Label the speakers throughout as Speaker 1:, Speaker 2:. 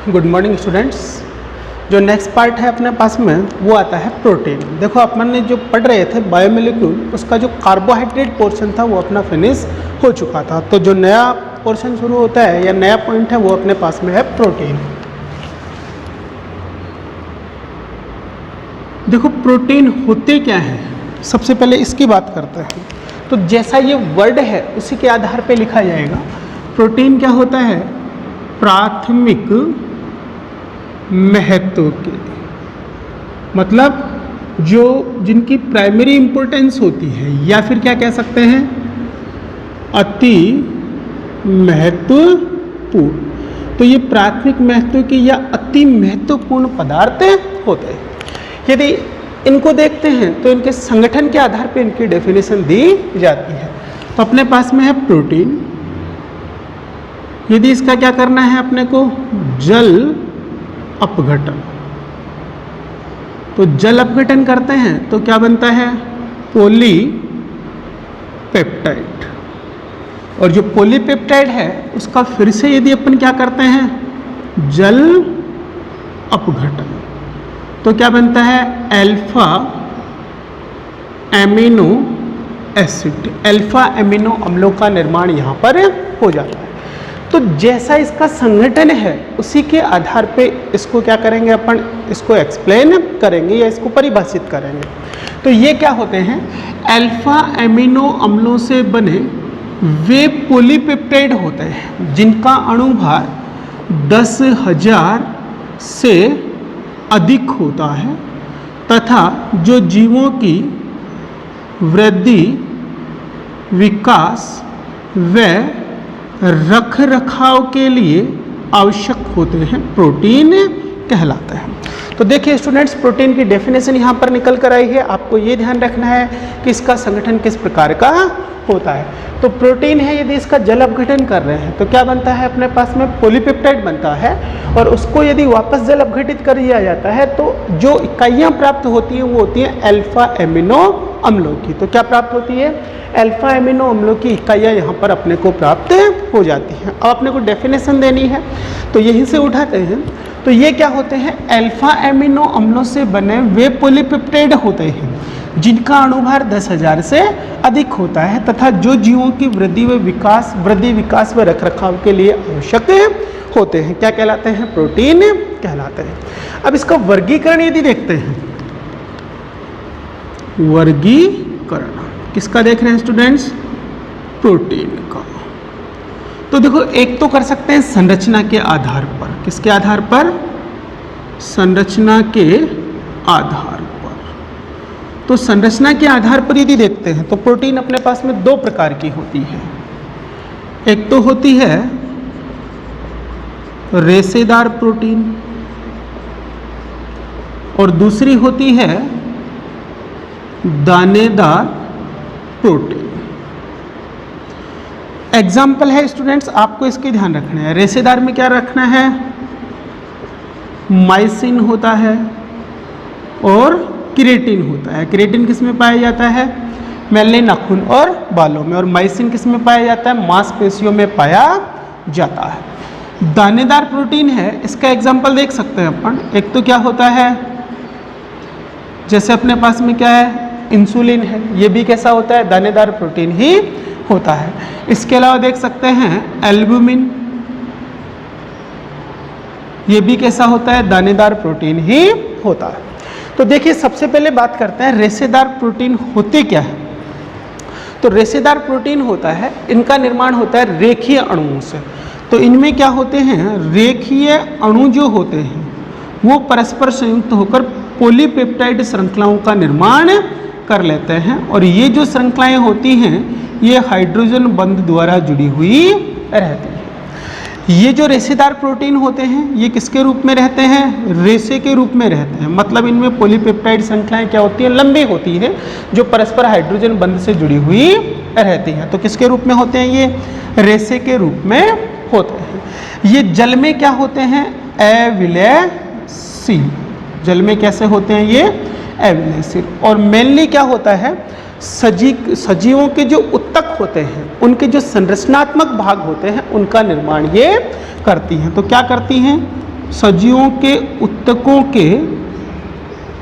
Speaker 1: Good morning students. जो next part है अपने पास में वो आता है प्रोटीन। देखो अपन ने जो पढ़ रहे थे बायोमोलिक्यूल, उसका जो कार्बोहाइड्रेट पोर्शन था वो अपना फिनिश हो चुका था। तो जो नया पोर्शन शुरू होता है या नया पॉइंट है वो अपने पास में है प्रोटीन। देखो प्रोटीन होते क्या है, सबसे पहले इसकी बात करते हैं। तो जैसा ये वर्ड है उसी के आधार पे लिखा जाएगा। प्रोटीन क्या होता है? प्राथमिक महत्व के, मतलब जो जिनकी प्राइमरी इंपॉर्टेंस होती है, या फिर क्या कह सकते हैं अति महत्वपूर्ण। तो ये प्राथमिक महत्व के या अति महत्वपूर्ण पदार्थ होते हैं। यदि इनको देखते हैं तो इनके संगठन के आधार पर इनकी डेफिनेशन दी जाती है। तो अपने पास में है प्रोटीन। यदि इसका क्या करना है अपने को, जल अपघटन, तो जल अपघटन करते हैं तो क्या बनता है पॉलीपेप्टाइड। और जो पॉलीपेप्टाइड है उसका फिर से यदि अपन क्या करते हैं जल अपघटन, तो क्या बनता है alpha amino acid. Alpha amino अम्लों का निर्माण यहाँ पर हो जाता है। तो जैसा इसका संगठन है उसी के आधार पे इसको क्या करेंगे अपन, इसको एक्सप्लेन करेंगे या इसको परिभाषित करेंगे। तो ये क्या होते हैं, अल्फा एमिनो अम्लों से बने वे पॉलीपेप्टाइड होते हैं जिनका अणुभार 10,000 से अधिक होता है तथा जो जीवों की वृद्धि, विकास व रख रखाव के लिए आवश्यक होते हैं, प्रोटीन कहलाते हैं। तो देखिए स्टूडेंट्स, प्रोटीन की डेफिनेशन यहाँ पर निकल कर आई है। आपको ये ध्यान रखना है कि इसका संगठन किस प्रकार का होता है। तो प्रोटीन है, यदि इसका जल अपघटन कर रहे हैं तो क्या बनता है अपने पास में पॉलीपेप्टाइड बनता है। और उसको यदि वापस जल अपघटित कर दिया जाता है तो जो इकाइयाँ प्राप्त होती हैं वो होती हैं अल्फा एमिनो अम्लों की। तो क्या प्राप्त होती है, अल्फा एमिनो अम्लों की इकाइयाँ यहाँ पर अपने को प्राप्त हो जाती हैं। अब अपने को डेफिनेशन देनी है तो यहीं से उठाते हैं। तो ये क्या होते हैं, अल्फा एमिनो अम्लों से बने वे पॉलीपेप्टाइड होते हैं जिनका अणुभार 10,000 से अधिक होता है तथा जो जीवों की वृद्धि विकास व रखरखाव के लिए आवश्यक होते हैं। क्या कहलाते हैं, प्रोटीन कहलाते हैं। अब इसका वर्गीकरण यदि देखते हैं, वर्गीकरण किसका देख रहे हैं स्टूडेंट्स, प्रोटीन का। तो देखो एक तो कर सकते हैं संरचना के आधार पर। किसके आधार पर, संरचना के आधार पर। तो संरचना के आधार पर यदि देखते हैं तो प्रोटीन अपने पास में दो प्रकार की होती है। एक तो होती है रेशेदार प्रोटीन और दूसरी होती है दानेदार प्रोटीन। एग्जाम्पल है स्टूडेंट्स, आपको इसके ध्यान रखना है। रेशेदार में क्या रखना है, माइसिन होता है और क्रिएटिन होता है। क्रिएटिन किस में पाया जाता है, मैले नाखून और बालों में। और माइसिन किस में पाया जाता है, मांसपेशियों में पाया जाता है। दानेदार प्रोटीन है, इसका एग्जाम्पल देख सकते हैं अपन। एक तो क्या होता है, जैसे अपने पास में क्या है, इंसुलिन है, ये भी कैसा होता है, दानेदार प्रोटीन ही होता है। इसके अलावा देख सकते हैं एल्बुमिन, ये भी कैसा होता है, दानेदार प्रोटीन ही होता है। तो देखिए सबसे पहले बात करते हैं रेशेदार प्रोटीन होते क्या है। तो रेशेदार प्रोटीन होता है, इनका निर्माण होता है रेखीय अणुओं से। तो इनमें क्या होते हैं, रेखीय अणु जो होते हैं वो परस्पर संयुक्त होकर पॉलीपेप्टाइड श्रृंखलाओं का निर्माण कर लेते हैं। और ये जो श्रृंखलाएं होती हैं ये हाइड्रोजन बंध द्वारा जुड़ी हुई रहती हैं। ये जो रेशेदार प्रोटीन होते हैं ये किसके रूप में रहते हैं, रेशे के रूप में रहते हैं। मतलब इनमें पॉलीपेप्टाइड श्रृंखलाएं क्या होती हैं, लंबी होती हैं, जो परस्पर हाइड्रोजन बंध से जुड़ी हुई रहती हैं। तो किसके रूप में होते हैं, ये रेशे के रूप में होते हैं। ये जल में क्या होते हैं, अविलयशील। जल में कैसे होते हैं ये, अविलयशील। और मेनली क्या होता है, सजीवों के जो उत्तक होते हैं उनके जो संरचनात्मक भाग होते हैं उनका निर्माण ये करती हैं। तो क्या करती हैं, सजीवों के ऊतकों के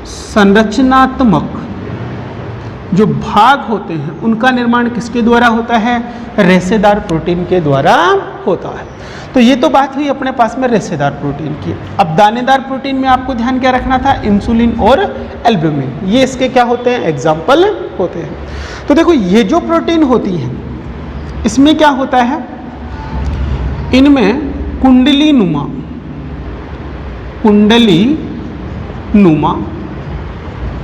Speaker 1: संरचनात्मक जो भाग होते हैं उनका निर्माण किसके द्वारा होता है? रेशेदार प्रोटीन के द्वारा होता है। तो ये तो बात हुई अपने पास में रेशेदार प्रोटीन की। अब दानेदार प्रोटीन में आपको ध्यान क्या रखना था? इंसुलिन और एल्ब्यूमिन, ये इसके क्या होते हैं? एग्जाम्पल होते हैं। तो देखो ये जो प्रोटीन होती है इसमें क्या होता है? इनमें कुंडली नुमा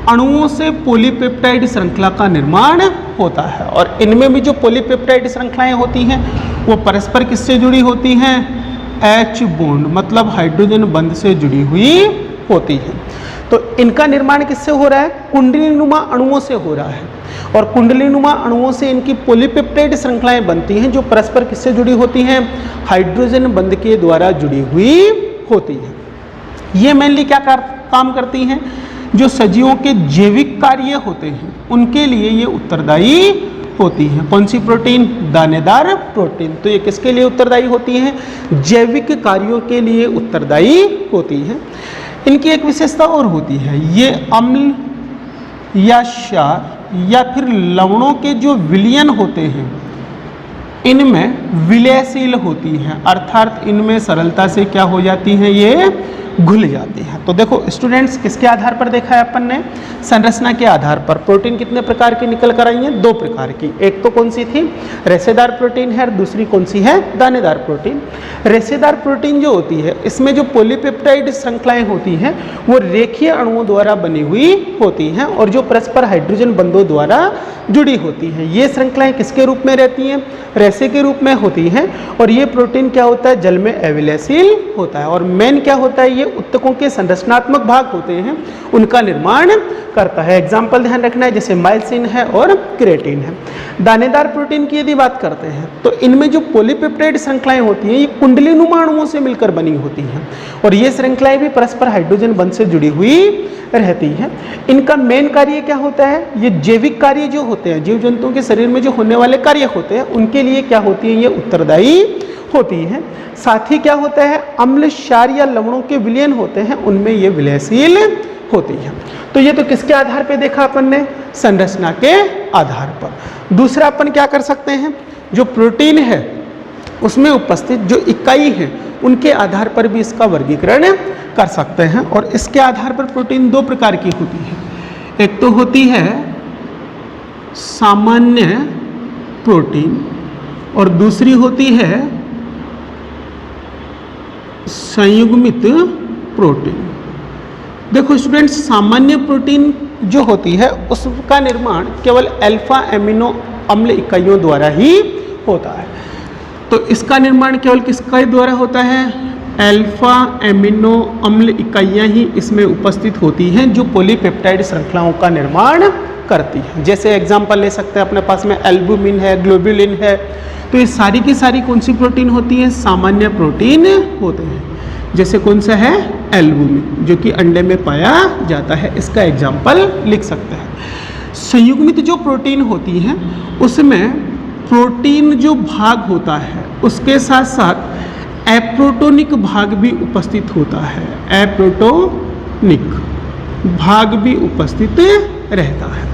Speaker 1: अणुओं से पॉलीपेप्टाइड श्रृंखला का निर्माण होता है, और इनमें भी जो पॉलीपेप्टाइड श्रृंखलाएं होती हैं वो परस्पर किससे जुड़ी होती हैं? H बॉन्ड मतलब हाइड्रोजन बंध से जुड़ी हुई होती है। तो इनका निर्माण किससे हो रहा है? कुंडलीनुमा अणुओं से हो रहा है, और कुंडलीनुमा अणुओं से इनकी पॉलीपेप्टाइड श्रृंखलाएं बनती हैं जो परस्पर किससे जुड़ी होती हैं? हाइड्रोजन बंध के द्वारा जुड़ी हुई होती है। ये मेनली क्या काम करती हैं? जो सजीवों के जैविक कार्य होते हैं उनके लिए ये उत्तरदायी होती हैं। कौन सी प्रोटीन? दानेदार प्रोटीन। तो ये किसके लिए उत्तरदायी होती हैं? जैविक कार्यों के लिए उत्तरदायी होती हैं। इनकी एक विशेषता और होती है, ये अम्ल या क्षार या फिर लवणों के जो विलयन होते हैं इनमें विलयशील होती हैं, अर्थात इनमें सरलता से क्या हो जाती हैं? ये घुल जाती हैं। तो देखो स्टूडेंट्स, किसके आधार पर देखा है अपन ने? संरचना के आधार पर। प्रोटीन कितने प्रकार की निकल कर आई हैं? 2 प्रकार की। एक तो कौन सी थी? रेशेदार प्रोटीन है, और दूसरी कौन सी है? दानेदार प्रोटीन। रेशेदार प्रोटीन जो होती है इसमें जो पॉलीपेप्टाइड श्रृंखलाएं होती हैं वो रेखीय अणुओं द्वारा बनी हुई होती हैं और जो परस्पर हाइड्रोजन बंधों द्वारा जुड़ी होती हैं। ये श्रृंखलाएं किसके रूप में रहती हैं? रेशे के रूप में होती हैं, और ये प्रोटीन क्या होता है? जल में अविलयशील होता है, और मेन क्या होता है? ये ऊतकों के संरचनात्मक भाग होते हैं उनका निर्माण करता है। एग्जाम्पल ध्यान रखना है, जैसे माइसिन है और क्रिएटिन है। दानेदार प्रोटीन की यदि बात करते हैं तो इनमें जो पॉलीपेप्टाइड श्रृंखलाएं होती हैं ये कुंडलीनुमा अणुओं से मिलकर बनी होती हैं, और ये श्रृंखलाएं भी परस्पर हाइड्रोजन बंध से जुड़ी हुई रहती हैं। इनका मेन कार्य क्या होता है? ये जैविक कार्य जो होते हैं, जीव जंतुओं के शरीर में जो होने वाले कार्य होते हैं उनके लिए क्या होती है? ये उत्तरदायी होती हैं। साथ ही क्या होता है? अम्ल, क्षार या लवणों के विलयन होते हैं उनमें ये विलयशील होती है। तो ये तो किसके आधार पे देखा अपन ने? संरचना के आधार पर। दूसरा अपन क्या कर सकते हैं? जो प्रोटीन है उसमें उपस्थित जो इकाई है उनके आधार पर भी इसका वर्गीकरण कर सकते हैं, और इसके आधार पर प्रोटीन 2 प्रकार की होती है। एक तो होती है सामान्य प्रोटीन और दूसरी होती है संयुग्मित प्रोटीन। देखो स्टूडेंट्स, सामान्य प्रोटीन जो होती है उसका निर्माण केवल अल्फा एमिनो अम्ल इकाइयों द्वारा ही होता है। तो इसका निर्माण केवल किसके द्वारा होता है? अल्फा एमिनो अम्ल इकाइयाँ ही इसमें उपस्थित होती हैं जो पॉलीपेप्टाइड श्रृंखलाओं का निर्माण करती हैं। जैसे एग्जाम्पल ले सकते हैं अपने पास में एल्बुमिन है, ग्लोबुलिन है। तो ये सारी की सारी कौन सी प्रोटीन होती हैं? सामान्य प्रोटीन होते हैं। जैसे कौन सा है? एल्बुमिन, जो कि अंडे में पाया जाता है, इसका एग्जाम्पल लिख सकते हैं। संयुग्मित जो प्रोटीन होती हैं उसमें प्रोटीन जो भाग होता है उसके साथ साथ एप्रोटोनिक भाग भी उपस्थित होता है। एप्रोटोनिक भाग भी उपस्थित रहता है।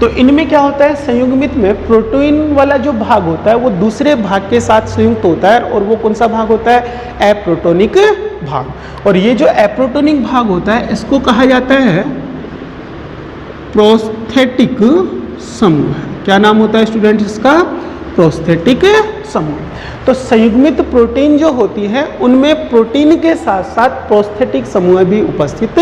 Speaker 1: तो इनमें क्या होता है? संयुग्मित में प्रोटीन वाला जो भाग होता है वो दूसरे भाग के साथ संयुक्त होता है, और वो कौन सा भाग होता है? एप्रोटोनिक भाग। और ये जो एप्रोटोनिक भाग होता है इसको कहा जाता है प्रोस्थेटिक समूह। क्या नाम होता है स्टूडेंट्स इसका? प्रोस्थेटिक समूह। तो संयुग्मित प्रोटीन जो होती है उनमें प्रोटीन के साथ साथ प्रोस्थेटिक समूह भी उपस्थित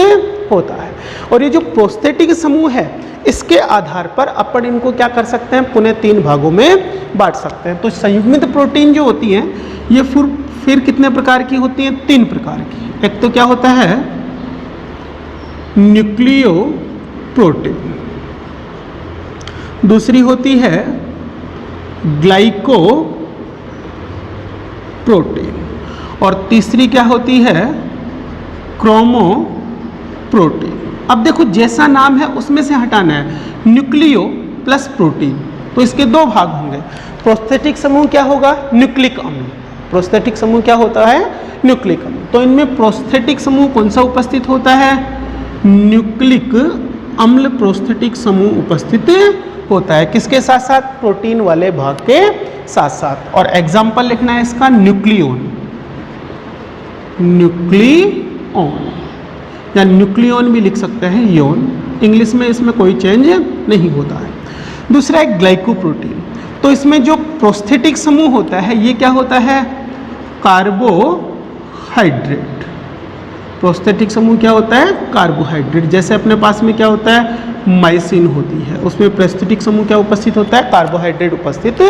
Speaker 1: होता है, और ये जो प्रोस्थेटिक समूह है इसके आधार पर अपन इनको क्या कर सकते हैं? पुनः 3 भागों में बांट सकते हैं। तो संयुग्मित प्रोटीन जो होती हैं ये फिर कितने प्रकार की होती हैं? 3 प्रकार की। एक तो क्या होता है? न्यूक्लियो प्रोटीन, दूसरी होती है ग्लाइको प्रोटीन, और तीसरी क्या होती है? Chromoprotein. अब देखो जैसा नाम है उसमें से हटाना है, न्यूक्लियो प्लस प्रोटीन, तो इसके 2 भाग होंगे। प्रोस्थेटिक समूह क्या होगा? न्यूक्लिक अम्ल, प्रोस्थेटिक समूह क्या होता है? न्यूक्लिक अम्ल। तो इनमें प्रोस्थेटिक समूह कौन सा उपस्थित होता है? न्यूक्लिक अम्ल प्रोस्थेटिक समूह उपस्थित होता है। किसके साथ साथ? प्रोटीन वाले भाग के साथ साथ। और एग्जाम्पल लिखना है इसका न्यूक्लियोन, न्यूक्लियोन या न्यूक्लियोन भी लिख सकते हैं, योन, इंग्लिश में इसमें कोई चेंज नहीं होता है। दूसरा है ग्लाइकोप्रोटीन। तो इसमें जो प्रोस्थेटिक समूह होता है ये क्या होता है? कार्बोहाइड्रेट। प्रोस्थेटिक समूह क्या होता है? कार्बोहाइड्रेट। जैसे अपने पास में क्या होता है? माइसिन होती है, उसमें प्रोस्थेटिक समूह क्या उपस्थित होता है? कार्बोहाइड्रेट उपस्थित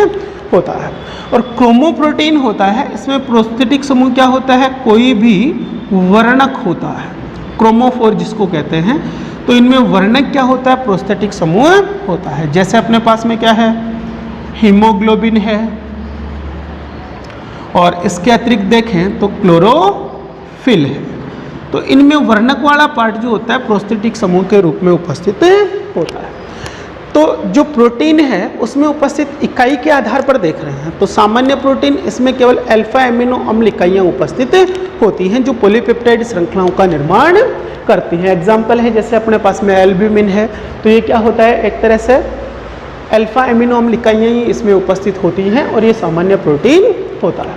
Speaker 1: होता है। और क्रोमोप्रोटीन होता है, इसमें प्रोस्थेटिक समूह क्या होता है? कोई भी वर्णक होता है, क्रोमोफोर जिसको कहते हैं। तो इनमें वर्णक क्या होता है? प्रोस्थेटिक समूह होता है। जैसे अपने पास में क्या है? हीमोग्लोबिन है, और इसके अतिरिक्त देखें तो क्लोरोफिल है। तो इनमें वर्णक वाला पार्ट जो होता है प्रोस्थेटिक समूह के रूप में उपस्थित होता है। तो जो प्रोटीन है उसमें उपस्थित इकाई के आधार पर देख रहे हैं, तो सामान्य प्रोटीन इसमें केवल अल्फा एमिनो अम्ल इकाइयाँ उपस्थित होती हैं जो पॉलीपेप्टाइड श्रृंखलाओं का निर्माण करती हैं। एग्जाम्पल है जैसे अपने पास में एल्ब्यूमिन है, तो ये क्या होता है? एक तरह से अल्फा एमिनो अम्ल इकाइयाँ ही इसमें उपस्थित होती हैं और ये सामान्य प्रोटीन होता है।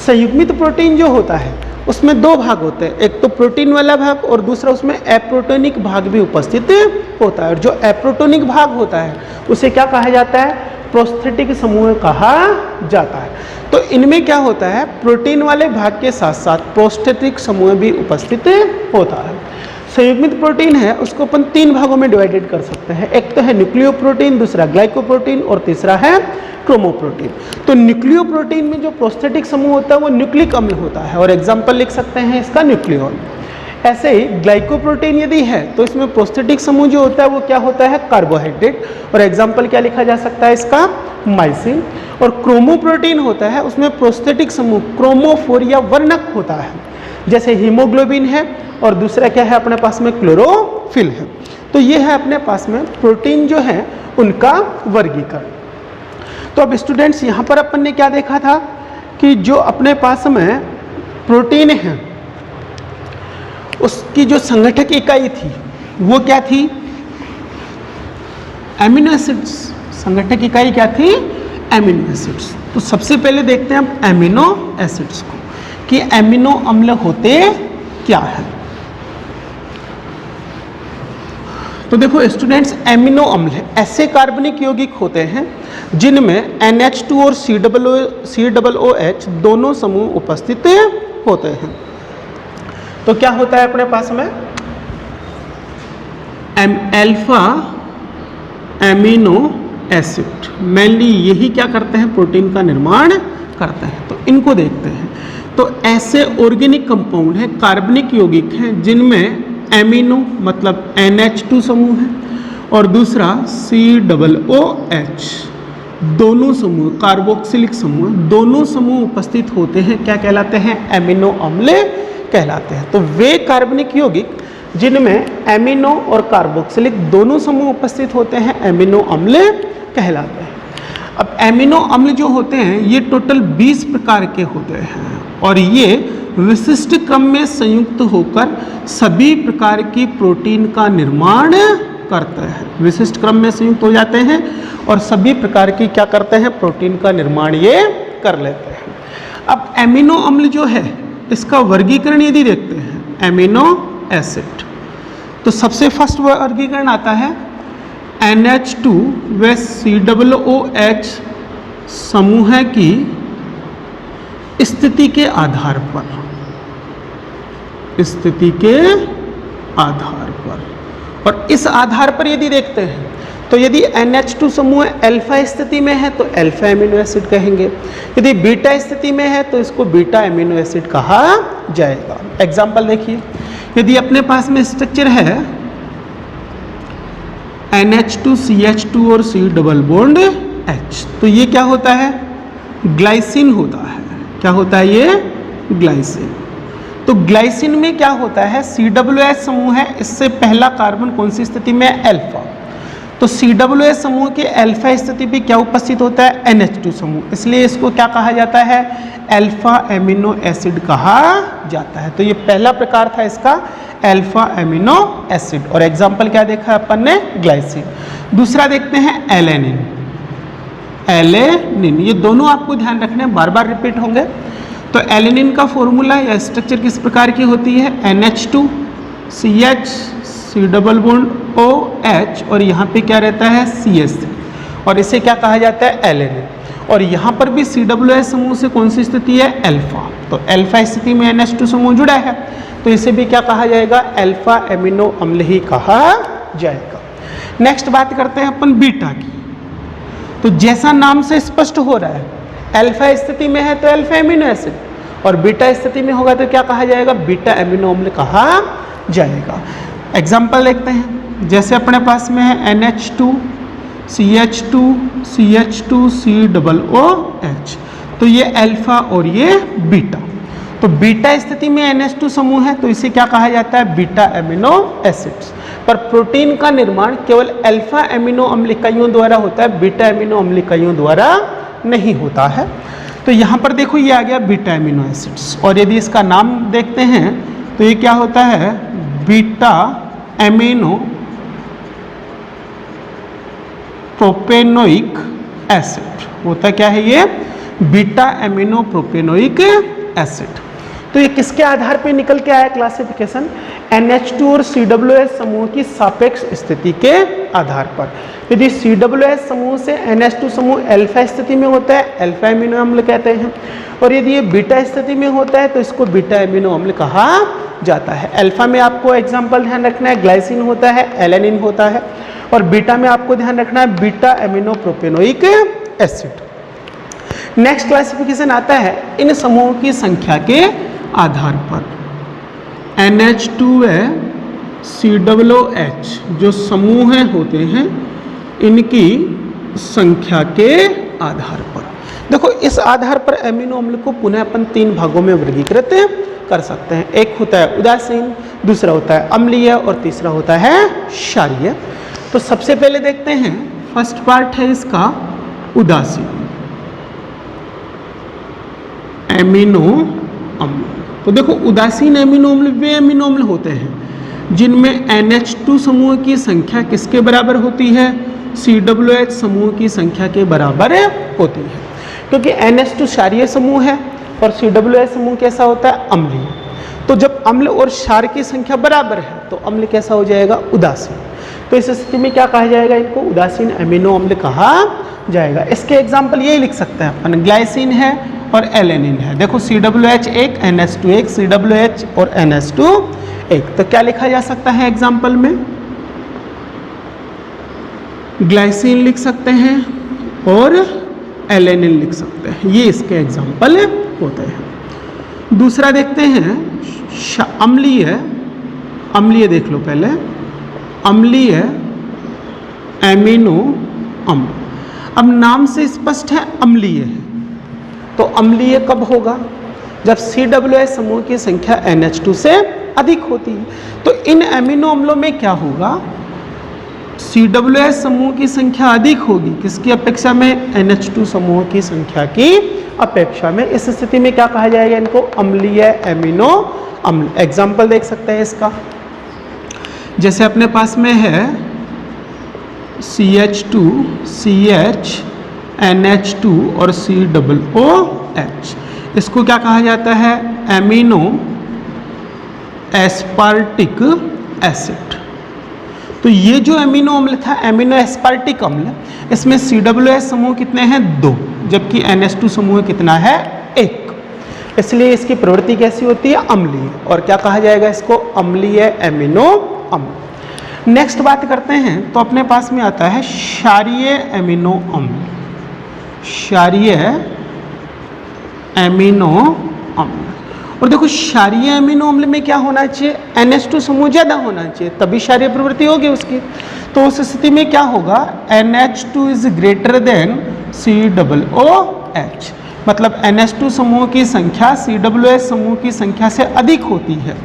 Speaker 1: संयुग्मित प्रोटीन जो होता है उसमें दो भाग होते हैं, एक तो प्रोटीन वाला भाग और दूसरा उसमें एप्रोटोनिक भाग भी उपस्थित होता है। और जो एप्रोटोनिक भाग होता है उसे क्या कहा जाता है? प्रोस्थेटिक समूह कहा जाता है। तो इनमें क्या होता है? प्रोटीन वाले भाग के साथ साथ प्रोस्थेटिक समूह भी उपस्थित होता है। संयुग्मित प्रोटीन है उसको अपन तीन भागों में डिवाइडेड कर सकते हैं, एक तो है न्यूक्लियोप्रोटीन, दूसरा ग्लाइकोप्रोटीन और तीसरा है क्रोमोप्रोटीन। तो न्यूक्लियोप्रोटीन में जो प्रोस्थेटिक समूह होता है वो न्यूक्लिक अम्ल होता है और एग्जाम्पल लिख सकते हैं इसका न्यूक्लियोन। ऐसे ही ग्लाइकोप्रोटीन यदि है तो इसमें प्रोस्थेटिक समूह जो होता है वो क्या होता है? कार्बोहाइड्रेट, और एग्जाम्पल क्या लिखा जा सकता है इसका? माइसिन। और क्रोमोप्रोटीन होता है उसमें प्रोस्थेटिक समूह क्रोमोफोर या वर्णक होता है, जैसे हीमोग्लोबिन है और दूसरा क्या है अपने पास में? क्लोरोफिल है। तो ये है अपने पास में प्रोटीन जो है उनका वर्गीकरण। तो अब स्टूडेंट्स यहाँ पर अपन ने क्या देखा था कि जो अपने पास में प्रोटीन है उसकी जो संगठक इकाई थी वो क्या थी? Amino acids. संगठक इकाई क्या थी? Amino acids. तो सबसे पहले देखते हैं हम एमिनो एसिड्स को कि एमिनो अम्ल होते क्या है। तो देखो स्टूडेंट्स, एमिनो अम्ल ऐसे कार्बनिक यौगिक होते हैं जिनमें NH2 और COOH दोनों समूह उपस्थित होते हैं। तो क्या होता है अपने पास में? अल्फा एमिनो एसिड मेनली यही क्या करते हैं? प्रोटीन का निर्माण करते हैं। तो इनको देखते हैं। तो ऐसे ऑर्गेनिक कंपाउंड हैं, कार्बनिक यौगिक हैं जिनमें एमिनो मतलब NH2 समूह है और दूसरा COOH दोनों समूह, कार्बोक्सिलिक समूह, दोनों समूह उपस्थित होते हैं। क्या कहलाते हैं? एमिनो अम्ल कहलाते हैं। तो वे कार्बनिक यौगिक जिनमें एमिनो और कार्बोक्सिलिक दोनों समूह उपस्थित होते हैं एमिनो अम्ल कहलाते हैं। अब एमिनो अम्ल जो होते हैं ये टोटल 20 प्रकार के होते हैं और ये विशिष्ट क्रम में संयुक्त होकर सभी प्रकार की प्रोटीन का निर्माण करते हैं। विशिष्ट क्रम में संयुक्त हो जाते हैं और सभी प्रकार की क्या करते हैं? प्रोटीन का निर्माण ये कर लेते हैं। अब एमिनो अम्ल जो है इसका वर्गीकरण यदि देखते हैं, एमिनो एसिड, तो सबसे फर्स्ट वर्गीकरण आता है NH2 व COOH समूह की स्थिति के आधार पर, स्थिति के आधार पर। और इस आधार पर यदि देखते हैं तो यदि NH2 समूह अल्फा स्थिति में है तो अल्फा एमिनो एसिड कहेंगे, यदि बीटा स्थिति में है तो इसको बीटा एमिनो एसिड कहा जाएगा। एग्जाम्पल देखिए, यदि अपने पास में स्ट्रक्चर है NH2 CH2 और C डबल बॉन्ड H, तो ये क्या होता है? ग्लाइसिन होता है। क्या होता है ये? ग्लाइसिन। तो ग्लाइसिन में क्या होता है? COOH समूह है, इससे पहला कार्बन कौन सी स्थिति में? अल्फा। तो COOH समूह के अल्फा स्थिति पे क्या उपस्थित होता है? NH2 समूह, इसलिए इसको क्या कहा जाता है? अल्फा एमिनो एसिड कहा जाता है। तो ये पहला प्रकार था इसका, अल्फा एमिनो एसिड। और एग्जाम्पल क्या देखा अपन ने? ग्लाइसिन। दूसरा देखते हैं एलेनिन। एलेनिन, ये दोनों आपको ध्यान रखना है, बार बार रिपीट होंगे। तो एलेनिन का फॉर्मूला या स्ट्रक्चर किस प्रकार की होती है? NH2 CH C double bond OH और यहाँ पे क्या रहता है? CH3, और इसे क्या कहा जाता है? एलेनिन। और यहाँ पर भी COOH समूह से कौन सी स्थिति है? अल्फा। तो अल्फा स्थिति में NH2 समूह जुड़ा है, तो इसे भी क्या कहा जाएगा? अल्फा एमिनो अम्ल ही कहा जाएगा। नेक्स्ट बात करते हैं अपन बीटा की। तो जैसा नाम से स्पष्ट हो रहा है, अल्फा स्थिति में है तो अल्फा एमिनो एसिड, और बीटा स्थिति में होगा तो क्या कहा जाएगा? बीटा एमिनो अम्ल कहा जाएगा। एग्जाम्पल देखते हैं, जैसे अपने पास में है NH2 CH2 CH2 COOH, तो ये अल्फा और ये बीटा। तो बीटा स्थिति में NH2 समूह है, तो इसे क्या कहा जाता है? Beta amino acids. पर प्रोटीन का निर्माण केवल अल्फा एमिनो अम्ल इकाइयों द्वारा होता है, बीटा एमिनो अम्ल इकाइयों द्वारा नहीं होता है। तो यहाँ पर देखो ये आ गया बीटा एमिनो एसिड्स, और यदि इसका नाम देखते हैं तो ये क्या होता है? बीटा एमिनो प्रोपेनोइक एसिड होता क्या है? ये बीटा एमिनो प्रोपेनोइक एसिड। तो ये किसके आधार पे निकल के आया क्लासिफिकेशन? NH2 और COOH समूह की सापेक्ष स्थिति के आधार पर। यदि COOH समूह से NH2 समूह अल्फा स्थिति में होता है, अल्फा एमिनो अम्ल कहते हैं, और यदि ये बीटा स्थिति में होता है तो इसको बीटा एमिनो अम्ल कहा जाता है। अल्फा में आपको एग्जाम्पल ध्यान रखना है, ग्लाइसिन होता है, एलेनिन होता है, और बीटा में आपको ध्यान रखना है beta amino propanoic acid. Next classification आता है इन समूहों की संख्या के आधार पर। NH2 COOH जो समूह होते हैं, इनकी संख्या के आधार पर। देखो, इस आधार पर एमिनो अम्ल को पुनः अपन 3 भागों में वर्गीकृत कर सकते हैं। एक होता है उदासीन, दूसरा होता है अम्लीय, और तीसरा होता है क्षारीय। तो सबसे पहले देखते हैं, फर्स्ट पार्ट है इसका उदासीन एमिनो अम्ल। तो देखो, उदासीन एमिनो अम्ल वे एमिनो अम्ल होते हैं जिनमें NH2 समूह की संख्या किसके बराबर होती है? COOH समूह की संख्या के बराबर होती है, क्योंकि NH2 क्षारीय समूह है और COOH समूह कैसा होता है? अम्लीय। तो जब अम्ल और क्षार की संख्या बराबर है तो अम्ल कैसा हो जाएगा? उदासीन। तो इस स्थिति में क्या कहा जाएगा? इनको उदासीन एमिनो अम्ल कहा जाएगा। इसके एग्जाम्पल यही लिख सकते हैं अपन, ग्लाइसिन है और एलेनिन है। देखो, COOH एक, NH2 एक, COOH और NH2 एक। तो क्या लिखा जा सकता है एग्जाम्पल में? ग्लाइसिन लिख सकते हैं और एलेनिन लिख सकते हैं, ये इसके एग्जाम्पल होते हैं। दूसरा देखते हैं अम्लीय। अम्लीय देख लो पहले, अम्लीय एमिनो अम्ल। अब नाम से स्पष्ट है अम्लीय है, तो अम्लीय कब होगा? जब COOH समूह की संख्या NH2 से अधिक होती है। तो इन एमिनो अम्लों में क्या होगा? COOH समूह की संख्या अधिक होगी, किसकी अपेक्षा में? NH2 समूह की संख्या की अपेक्षा में। इस स्थिति में क्या कहा जाएगा? इनको अम्लीय एमिनो अम्ल। एग्जाम्पल देख सकते हैं इसका, जैसे अपने पास में है CH2 CH NH2 और COOH, इसको क्या कहा जाता है? Amino aspartic acid. तो ये जो एमिनो अम्ल था, एमिनो एस्पार्टिक अम्ल, इसमें COOH समूह कितने हैं? 2, जबकि NH2 समूह कितना है? 1। इसलिए इसकी प्रवृत्ति कैसी होती है? अम्लीय। और क्या कहा जाएगा इसको? अम्लीय एमिनो अम्ल। नेक्स्ट बात करते हैं, तो अपने पास में आता है क्षारीय एमिनो अम्ल। क्षारीय एमिनो अम्ल। और देखो, क्षारीय एमिनो अम्ल में क्या होना चाहिए? NH2 समूह ज़्यादा होना चाहिए, तभी क्षारीय प्रवृत्ति होगी उसकी। तो उस स्थिति में क्या होगा? NH2 is greater than COOH, मतलब NH2 समूह की संख्या COOH समूह की संख्या से अधिक होती है,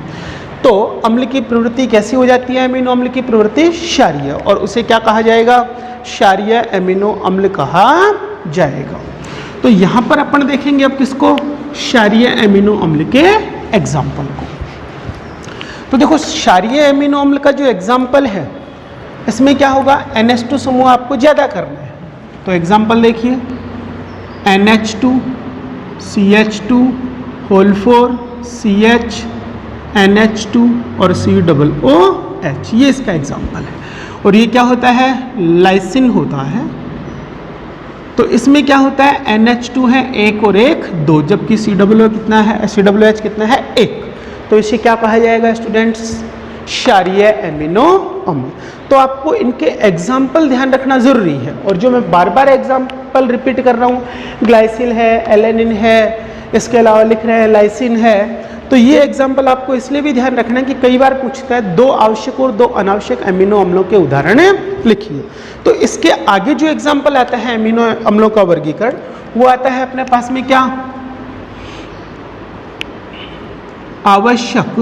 Speaker 1: तो अम्ल की प्रवृत्ति कैसी हो जाती है? अमीनो अम्ल की प्रवृत्ति क्षारीय, और उसे क्या कहा जाएगा? क्षारीय अमीनो अम्ल कहा जाएगा। तो यहाँ पर अपन देखेंगे अब किसको? क्षारीय अमीनो अम्ल के एग्जाम्पल को। तो देखो क्षारीय अमीनो अम्ल का जो एग्जाम्पल है इसमें क्या होगा? NH2 समूह आपको ज़्यादा करना है। तो एग्जाम्पल देखिए, NH2 CH2 whole 4 CH NH2 और COOH, ये इसका एग्जाम्पल है। और ये क्या होता है? लाइसिन होता है। तो इसमें क्या होता है? NH2 है 1 और 1 2, जबकि COOH कितना है? COOH कितना है? 1। तो इसे क्या कहा जाएगा स्टूडेंट्स? क्षारीय अमीनो अम्ल। तो आपको इनके एग्जाम्पल ध्यान रखना जरूरी है, और जो मैं बार बार एग्जाम्पल रिपीट कर रहा हूँ, ग्लाइसिन है, एलेनिन है, इसके अलावा लिख रहे हैं लाइसिन है। तो ये एग्जाम्पल आपको इसलिए भी ध्यान रखना है कि कई बार पूछता है 2 आवश्यक और 2 अनावश्यक अमीनो अम्लों के उदाहरण लिखिए। तो इसके आगे जो एग्जाम्पल आता है अमीनो अम्लों का वर्गीकरण, वो आता है अपने पास में क्या? आवश्यक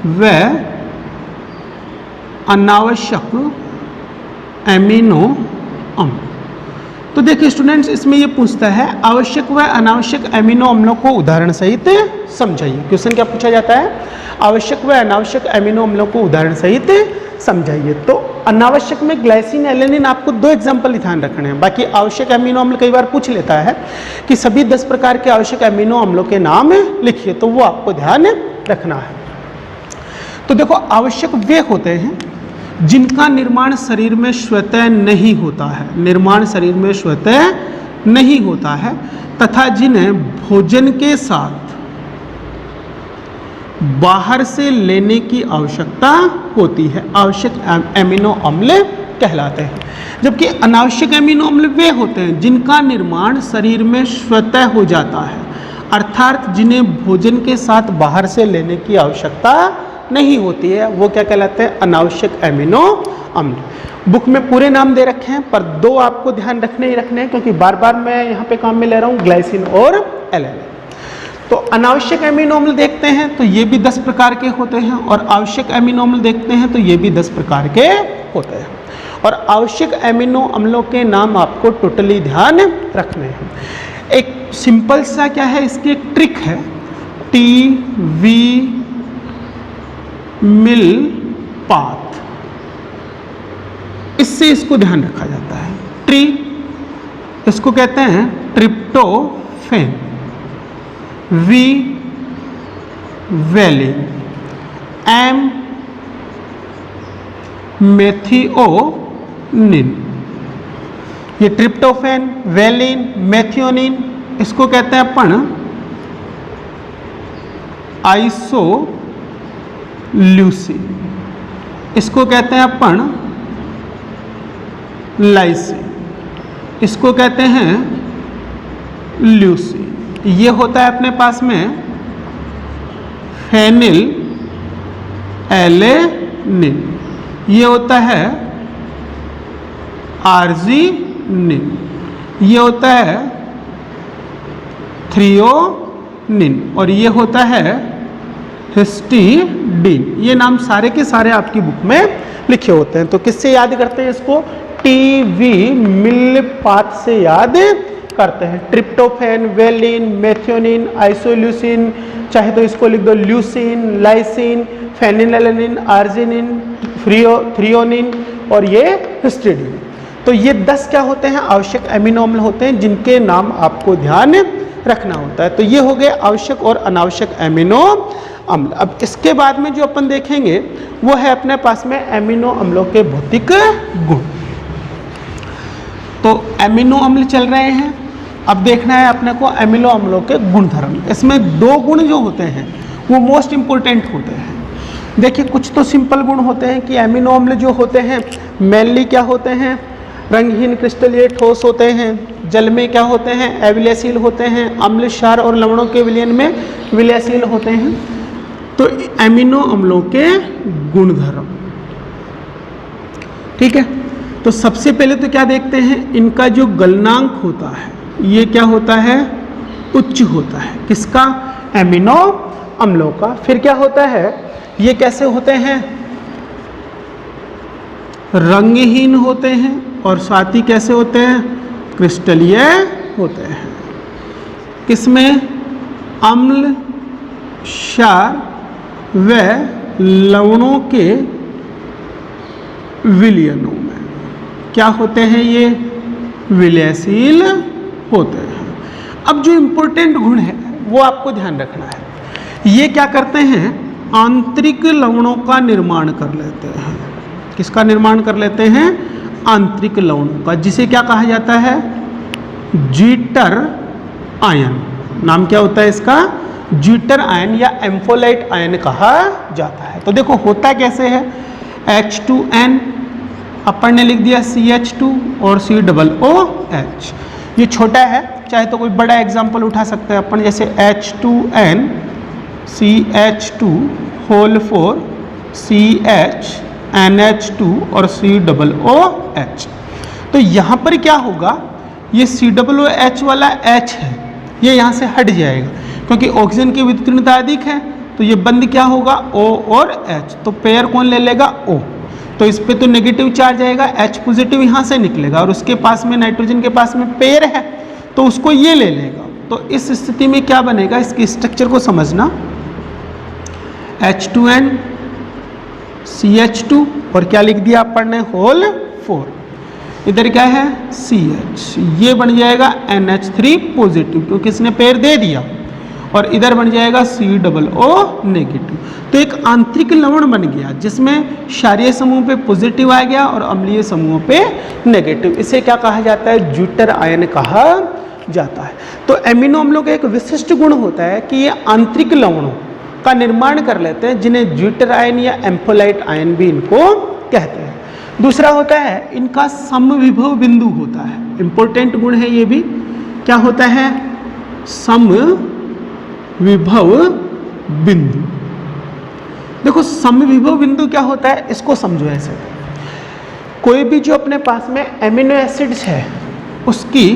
Speaker 1: व अनावश्यक अमीनो अम्ल। तो देखिए स्टूडेंट्स, इसमें ये पूछता है आवश्यक व अनावश्यक अमीनो अम्लों को उदाहरण सहित समझाइए। क्वेश्चन क्या पूछा जाता है? आवश्यक व अनावश्यक अमीनो अम्लों को उदाहरण सहित समझाइए। तो अनावश्यक में ग्लाइसिन, एलेनिन, आपको 2 एग्जाम्पल ध्यान रखने हैं। बाकी आवश्यक अमीनो अम्ल कई बार पूछ लेता है कि सभी 10 प्रकार के आवश्यक अमीनो अम्लों के नाम लिखिए, तो वो आपको ध्यान रखना है। तो देखो आवश्यक वे होते हैं जिनका निर्माण शरीर में स्वतः नहीं होता है, निर्माण शरीर में स्वतः नहीं होता है, तथा जिन्हें भोजन के साथ बाहर से लेने की आवश्यकता होती है, आवश्यक अमीनो अम्ल कहलाते हैं। जबकि अनावश्यक अमीनो अम्ल वे होते हैं जिनका निर्माण शरीर में स्वतः हो जाता है, अर्थात जिन्हें भोजन के साथ बाहर से लेने की आवश्यकता नहीं होती है, वो क्या कहलाते हैं? अनावश्यक अमीनो अम्ल। बुक में पूरे नाम दे रखे हैं, पर 2 आपको ध्यान रखने ही रखने हैं, क्योंकि बार बार मैं यहाँ पे काम में ले रहा हूँ ग्लाइसिन और एलेनिन। तो अनावश्यक अमीनो अम्ल देखते हैं तो ये भी 10 प्रकार के होते हैं, और आवश्यक अमीनो अम्ल देखते हैं तो ये भी 10 प्रकार के होते हैं। और आवश्यक अमीनो अम्लों के नाम आपको टोटली ध्यान रखने हैं। एक सिंपल सा क्या है, इसकी एक ट्रिक है, TV मिल पाथ, इससे इसको ध्यान रखा जाता है। ट्री, इसको कहते हैं tryptophan, V valine, M methionine. ये ट्रिप्टोफैन, वैलिन, मेथिओनिन, इसको कहते हैं अपन आइसोल्यूसिन, इसको कहते हैं अपन लाइसिन, इसको कहते हैं ल्यूसिन। ये होता है अपने पास में फेनिल एलेनिन, ये होता है आर्जिनिन, ये होता है थ्रियोनिन, और ये होता है हिस्टिडीन। ये नाम सारे के सारे आपकी बुक में लिखे होते हैं। तो किससे याद करते हैं इसको? TV मिल पाथ से याद करते हैं। ट्रिप्टोफैन, वेलिन, मेथिओनिन, आइसोल्यूसिन, चाहे तो इसको लिख दो ल्यूसिन, लाइसिन, फेनिलएलेनिन, आर्जिनिन, थ्रियोनिन, और ये हिस्टिडीन। तो ये 10 क्या होते हैं? आवश्यक अमीनो अम्ल होते हैं जिनके नाम आपको ध्यान रखना होता है। तो ये हो गए आवश्यक और अनावश्यक अमीनो अम्ल। अब इसके बाद में जो अपन देखेंगे वो है अपने पास में अमीनो अम्लों के भौतिक गुण। तो अमीनो अम्ल चल रहे हैं, अब देखना है अपने को अमीनो अम्लों के गुणधर्म। इसमें 2 गुण जो होते हैं वो मोस्ट इंपॉर्टेंट होते हैं। देखिए कुछ तो सिंपल गुण होते हैं कि अमीनो अम्ल जो होते हैं मेनली क्या होते हैं? रंगहीन क्रिस्टलीय ठोस होते हैं। जल में क्या होते हैं? अविलयशील होते हैं। अम्ल, क्षार और लवणों के विलयन में विलयशील होते हैं। तो अमीनो अम्लों के गुणधर्म, ठीक है। तो सबसे पहले तो क्या देखते हैं, इनका जो गलनांक होता है ये क्या होता है? उच्च होता है। किसका? अमीनो अम्लों का। फिर क्या होता है? ये कैसे होते हैं? रंगहीन होते हैं और साथ ही कैसे होते हैं? क्रिस्टलीय होते हैं। किसमें? अम्ल, क्षार व लवणों के विलयनों में क्या होते हैं? ये विलयशील होते हैं। अब जो इम्पोर्टेंट गुण है वो आपको ध्यान रखना है। ये क्या करते हैं? आंतरिक लवणों का निर्माण कर लेते हैं। किसका निर्माण कर लेते हैं? आंतरिक लवणों का, जिसे क्या कहा जाता है? Zwitter ion. नाम क्या होता है इसका? ज्विटर आयन या एम्फोलाइट आयन कहा जाता है। तो देखो होता कैसे है? H2N, अपन ने लिख दिया CH2 और COOH। ये छोटा है, चाहे तो कोई बड़ा एग्जाम्पल उठा सकते हैं अपन, जैसे H2N CH2 whole 4 CH NH2 और COOH। तो यहाँ पर क्या होगा? ये COOH वाला H है, ये यहाँ से हट जाएगा क्योंकि ऑक्सीजन की वितीर्णता अधिक है, तो ये बंद क्या होगा? O और H। तो पेयर कौन ले लेगा? O। तो इस पे तो नेगेटिव चार्ज आएगा, H पॉजिटिव यहाँ से निकलेगा और उसके पास में नाइट्रोजन के पास में पेयर है तो उसको ये ले लेगा। तो इस स्थिति में क्या बनेगा? इसकी स्ट्रक्चर को समझना। H2N CH2 और क्या लिख दिया अपन ने? होल 4। इधर क्या है? CH। ये बन जाएगा NH3 पॉजिटिव क्योंकि इसने पेयर दे दिया, और इधर बन जाएगा COO नेगेटिव। तो एक आंतरिक लवण बन गया जिसमें क्षारीय समूह पे पॉजिटिव आ गया और अम्लीय समूह पे नेगेटिव। इसे क्या कहा जाता है? ज्विटर आयन कहा जाता है। तो एमिनो अम्लों का एक विशिष्ट गुण होता है कि ये आंतरिक लवणों का निर्माण कर लेते हैं, जिन्हें ज्विटर आयन या एम्फोलाइट आयन भी इनको कहते हैं। दूसरा होता है इनका समविभव बिंदु होता है। इंपॉर्टेंट गुण है ये भी। क्या होता है? समविभव बिंदु। देखो समविभव बिंदु क्या होता है, इसको समझो ऐसे। कोई भी जो अपने पास में एमिनो एसिड्स है उसकी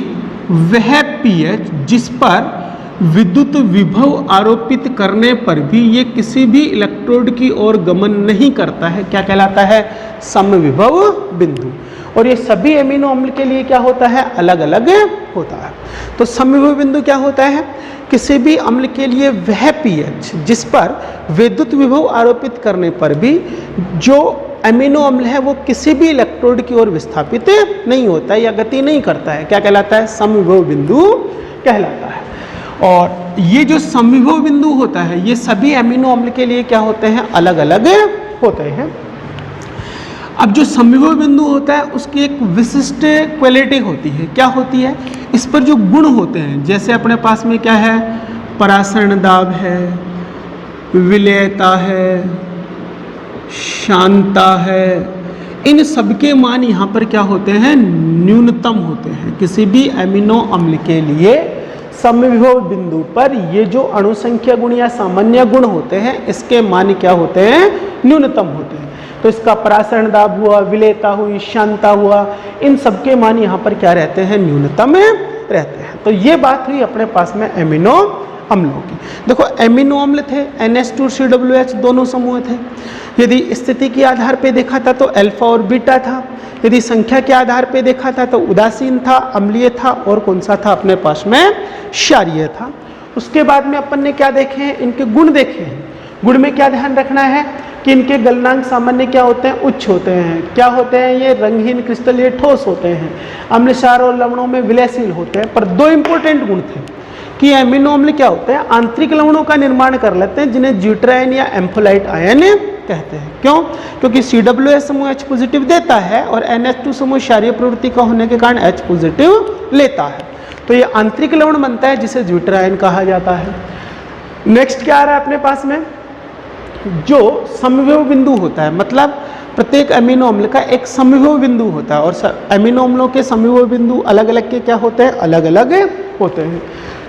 Speaker 1: वह पीएच जिस पर विद्युत विभव आरोपित करने पर भी ये किसी भी इलेक्ट्रोड की ओर गमन नहीं करता है, क्या कहलाता है? समविभव बिंदु। और ये सभी एमिनो अम्ल के लिए क्या होता है? अलग अलग होता है। तो समविभव बिंदु क्या होता है? किसी भी अम्ल के लिए वह पीएच जिस पर विद्युत विभव आरोपित करने पर भी जो एमिनो अम्ल है वो किसी भी इलेक्ट्रोड की ओर विस्थापित नहीं होता है या गति नहीं करता है, क्या कहलाता है? समविभव बिंदु कहलाता है। और ये जो समविभव बिंदु होता है ये सभी एमिनो अम्ल के लिए क्या होते हैं? अलग अलग होते हैं। अब जो समविभव बिंदु होता है उसकी एक विशिष्ट क्वालिटी होती है। क्या होती है? इस पर जो गुण होते हैं, जैसे अपने पास में क्या है? परासरण दाब है, विलयता है, शांता है। इन सबके मान यहाँ पर क्या होते हैं? न्यूनतम होते हैं। किसी भी एमिनो अम्ल के लिए समविभव बिंदु पर ये जो अणुसंख्या गुण या सामान्य गुण होते हैं इसके मान क्या होते हैं? न्यूनतम होते हैं। तो इसका परासरण दाब हुआ, विलयता हुई, शांता हुआ, इन सबके मान यहाँ पर क्या रहते हैं? न्यूनतम रहते हैं। तो ये बात हुई अपने पास में एमिनो अम्लों की। देखो एमिनो अम्ल थे, NH2 COOH दोनों समूह थे। यदि स्थिति के आधार पे देखा था तो अल्फा और बीटा था, यदि संख्या के आधार पे देखा था तो उदासीन था, अम्लीय था, और कौन सा था अपने पास में? क्षारीय था। उसके बाद में अपन ने क्या देखे हैं? इनके गुण देखे हैं। गुण में क्या ध्यान रखना है कि इनके गलनांक सामान्य क्या होते हैं? उच्च होते हैं। क्या होते हैं? ये रंगहीन क्रिस्टलीय ठोस होते हैं। अम्ल, क्षार और लवणों में विलयशील होते हैं। पर दो इंपॉर्टेंट गुण थे कि एमिनो अम्ल क्या होते हैं? आंतरिक लवणों का निर्माण कर लेते हैं जिन्हें ज्विटर आयन या एम्फोलाइट आयन कहते हैं। क्यों? क्योंकि COOH समूह H पॉजिटिव देता है और NH2 समूह क्षारीय प्रवृत्ति का होने के कारण H पॉजिटिव लेता है। तो ये आंतरिक लवण बनता है जिसे ज्विटर आयन कहा जाता है। नेक्स्ट क्या आ रहा है अपने पास में? जो समविभव बिंदु होता है, मतलब प्रत्येक एमिनो अम्ल का एक समविभव बिंदु होता है, और एमिनो अम्लों के समविभव बिंदु अलग अलग के क्या होते हैं? अलग अलग होते हैं।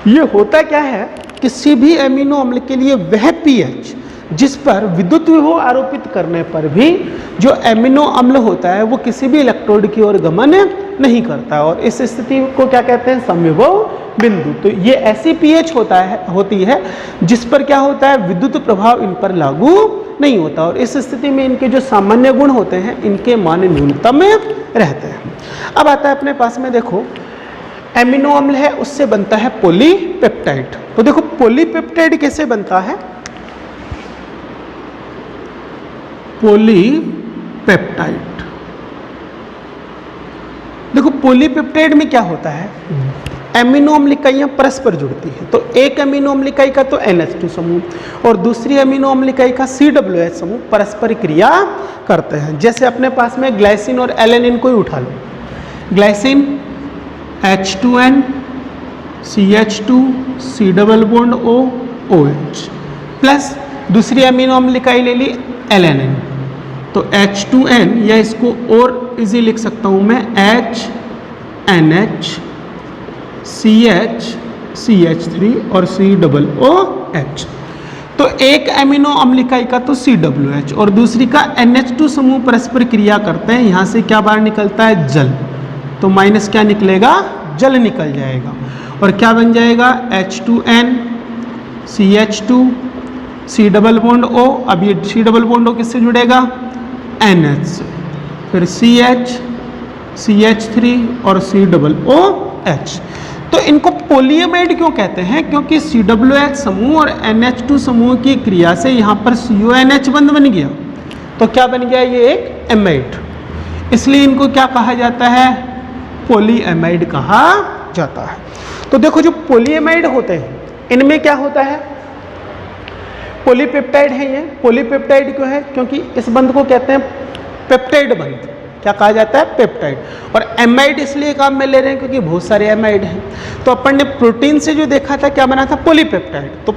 Speaker 1: ये होता क्या है? किसी भी एमिनो अम्ल के लिए वह पीएच जिस पर विद्युत विभव आरोपित करने पर भी जो एमिनो अम्ल होता है वो किसी भी इलेक्ट्रोड की ओर गमन नहीं करता, और इस स्थिति को क्या कहते हैं? समविभव बिंदु। तो ये ऐसी पीएच होती है जिस पर क्या होता है, विद्युत प्रभाव इन पर लागू नहीं होता, और इस स्थिति में इनके जो सामान्य गुण होते हैं इनके मान न्यूनतम रहते हैं। अब आता है अपने पास में, देखो एमिनो अम्ल है उससे बनता है पॉलीपेप्टाइड। तो देखो पॉलीपेप्टाइड कैसे बनता है, पॉलीपेप्टाइड, देखो पॉलीपेप्टाइड में क्या होता है, एमिनो अम्ल इकाइयां परस्पर जुड़ती हैं। तो एक एमिनो अम्ल इकाई का तो NH2 समूह और दूसरी एमिनो अम्ल इकाई का COOH समूह परस्पर क्रिया करते हैं। जैसे अपने पास में ग्लाइसिन और एलेनिन को ही उठा लो, glycine H2N CH2 C double bond O OH plus दूसरी एमिनो अम्ल इकाई ले ली एलेनिन, तो H2N या इसको और इजी लिख सकता हूं मैं HNH CH CH3 और COOH। तो एक एमिनो अम्ल इकाई का तो COOH और दूसरी का NH2 समूह परस्पर क्रिया करते हैं, यहाँ से क्या बाहर निकलता है, जल, तो माइनस क्या निकलेगा, जल निकल जाएगा, और क्या बन जाएगा H2N CH2 C double bond O। अब ये C डबल बॉन्ड O किससे जुड़ेगा, NH से, फिर CH CH3 और COOH। तो इनको पॉलीएमाइड क्यों कहते हैं, क्योंकि COOH समूह और NH2 समूह की क्रिया से यहाँ पर CONH बंध बन गया, तो क्या बन गया, ये एक एमाइड, इसलिए इनको क्या कहा जाता है, पॉलीएमाइड कहा जाता है। तो देखो जो पॉलीएमाइड होते हैं इनमें क्या होता है, पॉलीपेप्टाइड है, ये पॉलीपेप्टाइड क्यों है, क्योंकि इस बंध को कहते हैं पेप्टाइड बंध, क्या कहा जाता है, पेप्टाइड। और एमाइड इसलिए काम में ले रहे हैं क्योंकि बहुत सारे एमाइड हैं। तो अपन ने प्रोटीन से जो देखा था क्या बना था, पॉलीपेप्टाइड। तो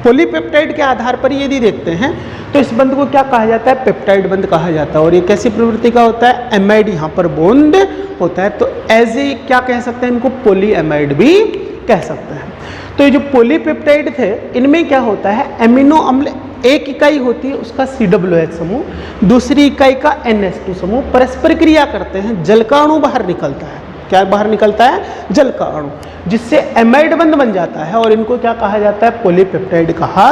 Speaker 1: पॉलीपेप्टाइड के आधार पर यदि देखते हैं तो इस बंध को क्या कहा जाता है, पेप्टाइड बंध कहा जाता है। और ये कैसी प्रवृत्ति का होता है, एमाइड यहाँ पर बॉन्ड होता है, तो एज ए क्या कह सकते हैं, इनको पॉलीएमाइड भी कह सकते हैं। तो ये जो पॉलीपेप्टाइड थे इनमें क्या होता है, एमिनो अम्ल एक इकाई होती है उसका COOH समूह, दूसरी इकाई का NH2 समूह परस्पर क्रिया करते हैं, जल का अणु बाहर निकलता है, क्या बाहर निकलता है, जल का अणु, जिससे एमाइड बंध बन जाता है और इनको क्या कहा जाता है, पॉलीपेप्टाइड कहा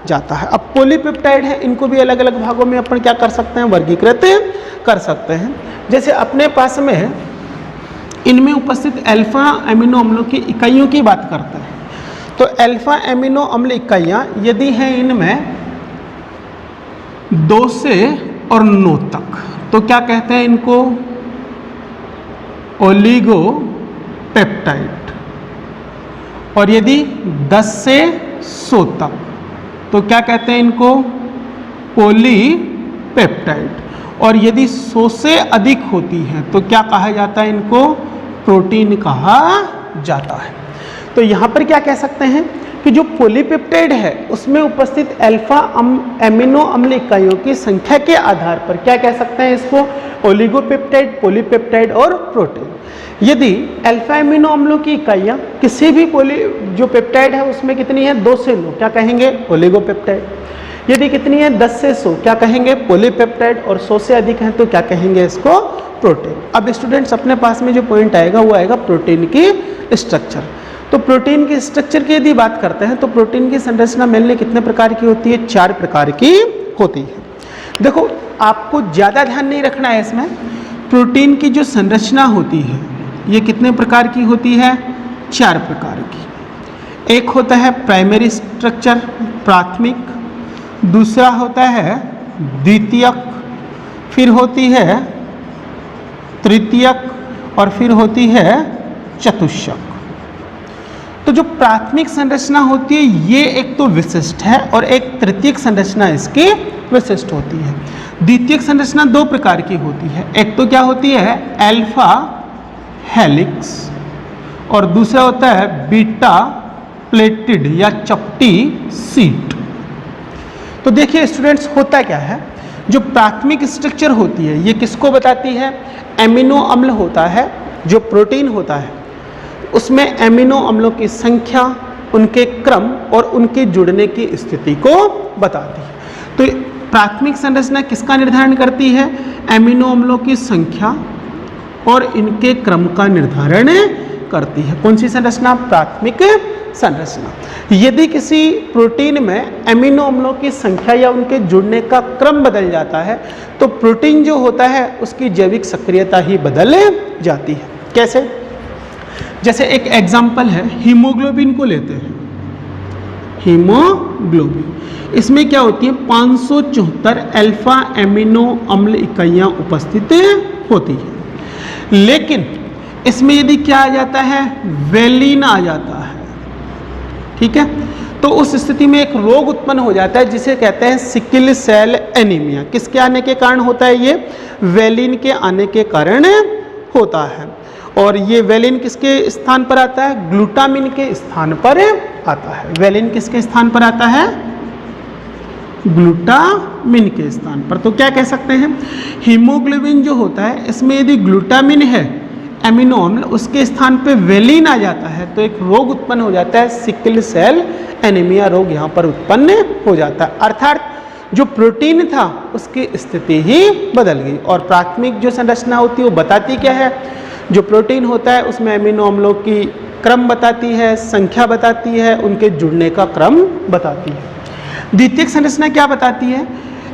Speaker 1: जाता है। अब पॉलीपेप्टाइड है, इनको भी अलग अलग भागों में अपन क्या कर सकते हैं, वर्गीकृत कर सकते हैं। जैसे अपने पास में इनमें उपस्थित अल्फा एमिनो अम्लों की इकाइयों की बात करते हैं, तो अल्फा एमिनो अम्ल इकाइयाँ यदि हैं इनमें 2 से और 9 तक, तो क्या कहते हैं इनको, ओलिगोपेप्टाइड। और यदि 10 से 100 तक तो क्या कहते हैं इनको, पॉलीपेप्टाइड। और यदि 100 से अधिक होती है तो क्या कहा जाता है इनको, प्रोटीन कहा जाता है। तो यहाँ पर क्या कह सकते हैं कि जो पॉलीपेप्टाइड है उसमें उपस्थित अल्फा एमिनो अम्ल इकाइयों की संख्या के आधार पर क्या कह सकते हैं इसको, ओलिगोपेप्टाइड, पॉलीपेप्टाइड और प्रोटीन। यदि अल्फा एमिनो अम्लों की इकाइयाँ किसी भी जो पेप्टाइड है उसमें कितनी है, 2 से 9, क्या कहेंगे, ओलिगोपेप्टाइड। यदि कितनी है, 10 से 100, क्या कहेंगे, पॉलीपेप्टाइड। और 100 से अधिक है तो क्या कहेंगे इसको, प्रोटीन। अब स्टूडेंट्स अपने पास में जो पॉइंट आएगा वो आएगा प्रोटीन की स्ट्रक्चर। तो प्रोटीन की स्ट्रक्चर की यदि बात करते हैं तो प्रोटीन की संरचना मेनली कितने प्रकार की होती है, 4 प्रकार की होती है। देखो आपको ज़्यादा ध्यान नहीं रखना है इसमें, प्रोटीन की जो संरचना होती है ये कितने प्रकार की होती है, 4 प्रकार की। एक होता है प्राइमरी स्ट्रक्चर, प्राथमिक, दूसरा होता है द्वितीयक, फिर होती है तृतीयक और फिर होती है चतुष्क। तो जो प्राथमिक संरचना होती है ये एक तो विशिष्ट है और एक तृतीयक संरचना इसकी विशिष्ट होती है। द्वितीयक संरचना 2 प्रकार की होती है, एक तो क्या होती है अल्फा हेलिक्स और दूसरा होता है बीटा प्लेटिड या चपटी सीट। तो देखिए स्टूडेंट्स होता क्या है, जो प्राथमिक स्ट्रक्चर होती है ये किसको बताती है, एमिनो अम्ल होता है, जो प्रोटीन होता है उसमें एमिनो अम्लों की संख्या, उनके क्रम और उनके जुड़ने की स्थिति को बताती है। तो प्राथमिक संरचना किसका निर्धारण करती है, एमिनो अम्लों की संख्या और इनके क्रम का निर्धारण करती है। कौन सी संरचना? प्राथमिक संरचना। यदि किसी प्रोटीन में एमिनो अम्लों की संख्या या उनके जुड़ने का क्रम बदल जाता है तो प्रोटीन जो होता है उसकी जैविक सक्रियता ही बदल जाती है। कैसे? जैसे एक एग्जाम्पल है, हीमोग्लोबिन को लेते हैं। हीमोग्लोबिन, इसमें क्या होती है? 574 अल्फा एमिनो अम्ल इकाइयां उपस्थित होती है। लेकिन इसमें यदि क्या आ जाता है? वेलिन आ जाता है, ठीक है, तो उस स्थिति में एक रोग उत्पन्न हो जाता है जिसे कहते हैं सिकल सेल एनीमिया। किसके आने के कारण होता है? ये वेलिन के आने के कारण होता है। और ये वेलिन किसके स्थान पर आता है? ग्लूटामिन के स्थान पर आता है। वेलिन किसके स्थान पर आता है? ग्लूटामिन के स्थान पर। तो क्या कह सकते हैं? हीमोग्लोबिन जो होता है इसमें यदि ग्लूटामिन है एमिनो अम्ल, उसके स्थान पे वेलिन आ जाता है तो एक रोग उत्पन्न हो जाता है, सिकल सेल एनीमिया रोग यहाँ पर उत्पन्न हो जाता है। अर्थात जो प्रोटीन था उसकी स्थिति ही बदल गई। और प्राथमिक जो संरचना होती है वो बताती क्या है? जो प्रोटीन होता है उसमें एमिनो अम्लों की क्रम बताती है, संख्या बताती है, उनके जुड़ने का क्रम बताती है। द्वितीयक संरचना क्या बताती है?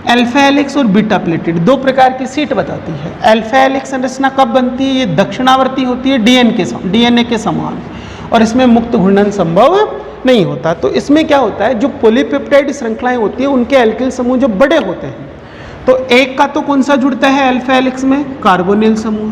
Speaker 1: अल्फा हेलिक्स और बीटा प्लेटेड, दो प्रकार की सीट बताती है। अल्फा हेलिक्स संरचना कब बनती है? ये दक्षिणावर्ती होती है डीएनए के समान, और इसमें मुक्त घूर्णन संभव नहीं होता। तो इसमें क्या होता है? जो पॉलीपेप्टाइड श्रृंखलाएं होती है उनके एल्किल समूह जो बड़े होते हैं तो एक का तो कौन सा जुड़ता है अल्फा हेलिक्स में? कार्बोनिल समूह।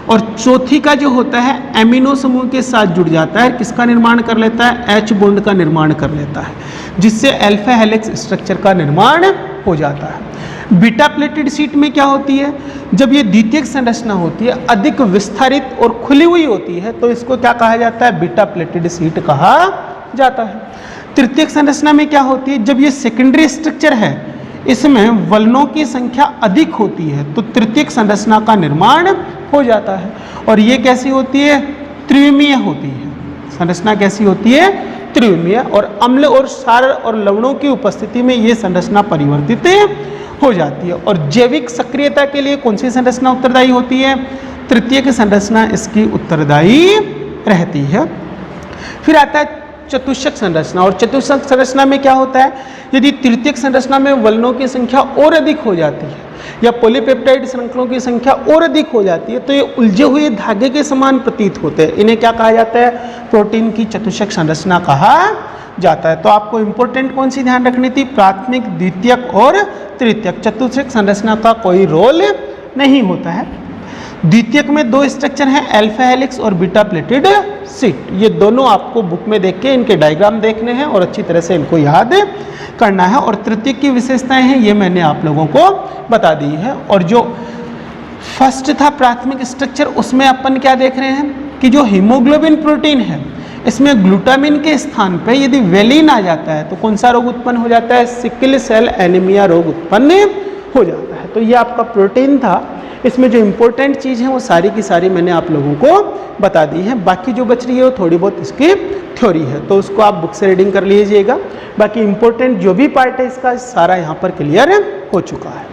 Speaker 1: और चौथी का जो होता है एमिनो समूह के साथ जुड़ जाता है, किसका निर्माण कर लेता है? एच बॉन्ड का निर्माण कर लेता है, जिससे अल्फा हेलिक्स स्ट्रक्चर का निर्माण हो जाता है। बीटा प्लेटेड सीट में क्या होती है? जब ये द्वितीयक संरचना होती है, अधिक विस्तारित और खुली हुई होती है, तो इसको क्या कहा जाता है? बीटा प्लेटेड सीट कहा जाता है। तृतीयक संरचना में क्या होती है? जब ये सेकेंडरी स्ट्रक्चर है, इसमें वलनों की संख्या अधिक होती है, तो तृतीयक संरचना का निर्माण हो जाता है। और ये कैसी होती है? त्रिविमीय होती है। संरचना कैसी होती है? त्रिविमीय। और अम्ल और क्षार और लवणों की उपस्थिति में ये संरचना परिवर्तित हो जाती है। और जैविक सक्रियता के लिए कौन सी संरचना उत्तरदायी होती है? तृतीयक संरचना इसकी उत्तरदायी रहती है। फिर आता है चतुष्क संरचना। और चतुष्क संरचना में क्या होता है? यदि तृतीयक संरचना में वलनों की संख्या और अधिक हो जाती है या पॉलीपेप्टाइड श्रृंखलों की संख्या और अधिक हो जाती है तो ये उलझे हुए धागे के समान प्रतीत होते हैं। इन्हें क्या कहा जाता है? प्रोटीन की चतुष्क संरचना कहा जाता है। तो आपको इंपॉर्टेंट कौन सी ध्यान रखनी थी? प्राथमिक, द्वितीयक और तृतीयक। चतुष्क संरचना का कोई रोल नहीं होता है। द्वितीयक में दो स्ट्रक्चर हैं, अल्फा हेलिक्स और बीटा प्लेटेड सीट। ये दोनों आपको बुक में देख के इनके डायग्राम देखने हैं और अच्छी तरह से इनको याद करना है। और तृतीयक की विशेषताएं हैं ये मैंने आप लोगों को बता दी है। और जो फर्स्ट था प्राथमिक स्ट्रक्चर, उसमें अपन क्या देख रहे हैं कि जो हीमोग्लोबिन प्रोटीन है इसमें ग्लूटामिन के स्थान पे यदि वेलिन आ जाता है तो कौन सा रोग उत्पन्न हो जाता है? सिकल सेल एनीमिया रोग उत्पन्न हो जाता है। तो ये आपका प्रोटीन था। इसमें जो इम्पोर्टेंट चीज़ है वो सारी की सारी मैंने आप लोगों को बता दी है। बाकी जो बच रही है वो थोड़ी बहुत इसकी थ्योरी है, तो उसको आप बुक से रीडिंग कर लीजिएगा। बाकी इम्पोर्टेंट जो भी पार्ट है इसका सारा यहाँ पर क्लियर हो चुका है।